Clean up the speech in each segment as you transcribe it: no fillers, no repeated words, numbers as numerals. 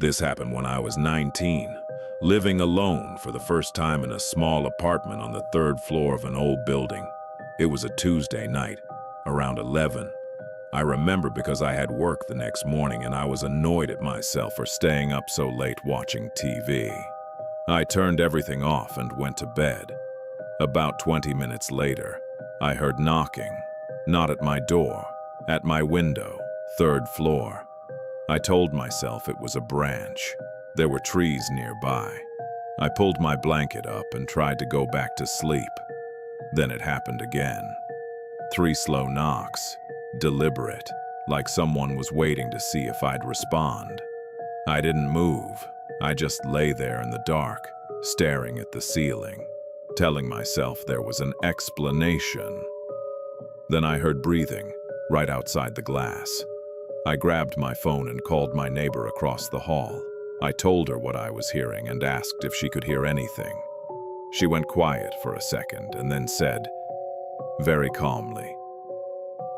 This happened when I was 19, living alone for the first time in a small apartment on the third floor of an old building. It was a Tuesday night, around 11. I remember because I had work the next morning and I was annoyed at myself for staying up so late watching TV. I turned everything off and went to bed. About 20 minutes later, I heard knocking, not at my door, at my window, third floor. I told myself it was a branch. There were trees nearby. I pulled my blanket up and tried to go back to sleep. Then it happened again. 3 slow knocks, deliberate, like someone was waiting to see if I'd respond. I didn't move. I just lay there in the dark, staring at the ceiling, telling myself there was an explanation. Then I heard breathing right outside the glass. I grabbed my phone and called my neighbor across the hall. I told her what I was hearing and asked if she could hear anything. She went quiet for a second and then said, very calmly,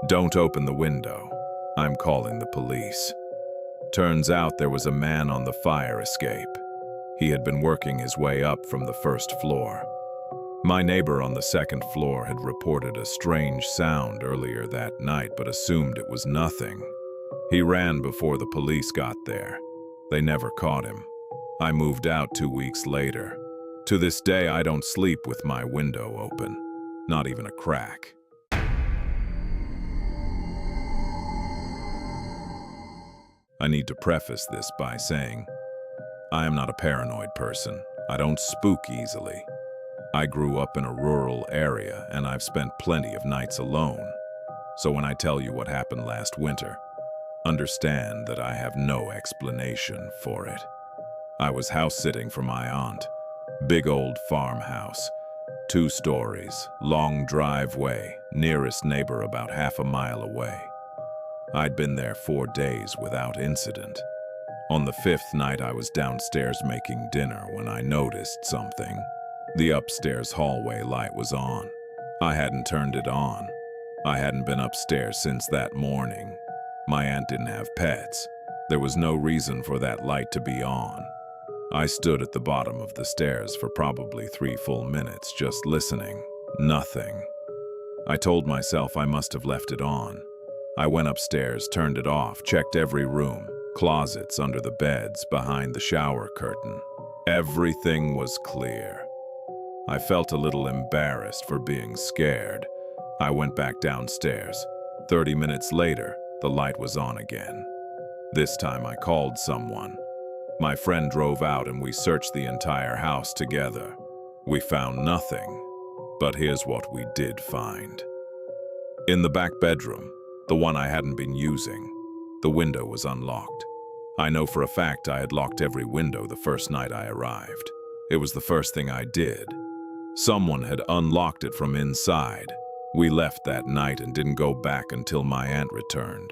"Don't open the window. I'm calling the police." Turns out there was a man on the fire escape. He had been working his way up from the first floor. My neighbor on the second floor had reported a strange sound earlier that night but assumed it was nothing. He ran before the police got there. They never caught him. I moved out 2 weeks later. To this day, I don't sleep with my window open, not even a crack. I need to preface this by saying, I am not a paranoid person. I don't spook easily. I grew up in a rural area and I've spent plenty of nights alone. So when I tell you what happened last winter, understand that I have no explanation for it. I was house sitting for my aunt. Big old farmhouse, 2 stories, long driveway, nearest neighbor about half a mile away. I'd been there 4 days without incident. On the 5th night I was downstairs making dinner when I noticed something. The upstairs hallway light was on. I hadn't turned it on. I hadn't been upstairs since that morning. My aunt didn't have pets. There was no reason for that light to be on. I stood at the bottom of the stairs for probably 3 full minutes, just listening. Nothing. I told myself I must have left it on. I went upstairs, turned it off, checked every room, closets, under the beds, behind the shower curtain. Everything was clear. I felt a little embarrassed for being scared. I went back downstairs. 30 minutes later, the light was on again. This time I called someone. My friend drove out and we searched the entire house together. We found nothing, but here's what we did find. In the back bedroom, the one I hadn't been using, the window was unlocked. I know for a fact I had locked every window the first night I arrived. It was the first thing I did. Someone had unlocked it from inside. We left that night and didn't go back until my aunt returned.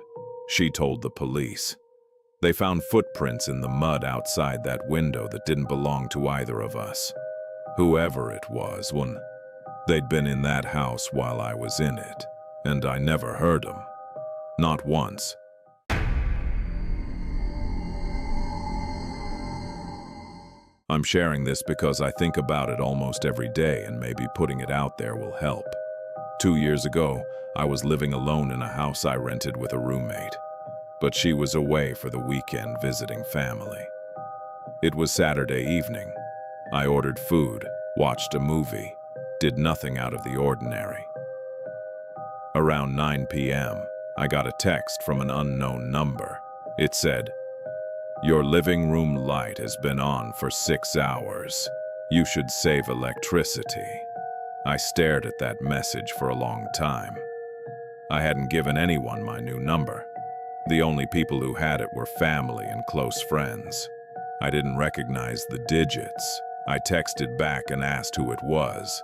She told the police. They found footprints in the mud outside that window that didn't belong to either of us. Whoever it was, they'd been in that house while I was in it, and I never heard them. Not once. I'm sharing this because I think about it almost every day and maybe putting it out there will help. 2 years ago, I was living alone in a house I rented with a roommate. But she was away for the weekend visiting family. It was Saturday evening. I ordered food, watched a movie, did nothing out of the ordinary. Around 9 p.m., I got a text from an unknown number. It said, "Your living room light has been on for 6 hours. You should save electricity." I stared at that message for a long time. I hadn't given anyone my new number. The only people who had it were family and close friends. I didn't recognize the digits. I texted back and asked who it was.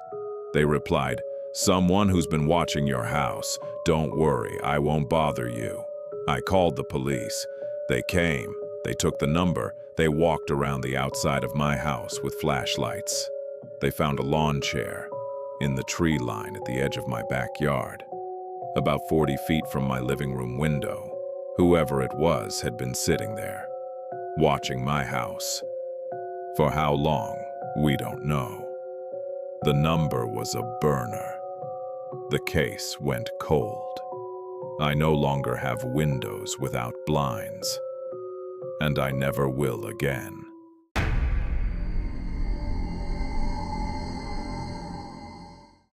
They replied, "Someone who's been watching your house. Don't worry, I won't bother you." I called the police. They came. They took the number. They walked around the outside of my house with flashlights. They found a lawn chair in the tree line at the edge of my backyard, about 40 feet from my living room window. Whoever it was had been sitting there. watching my house. For how long, we don't know. The number was a burner. The case went cold. I no longer have windows without blinds, and I never will again.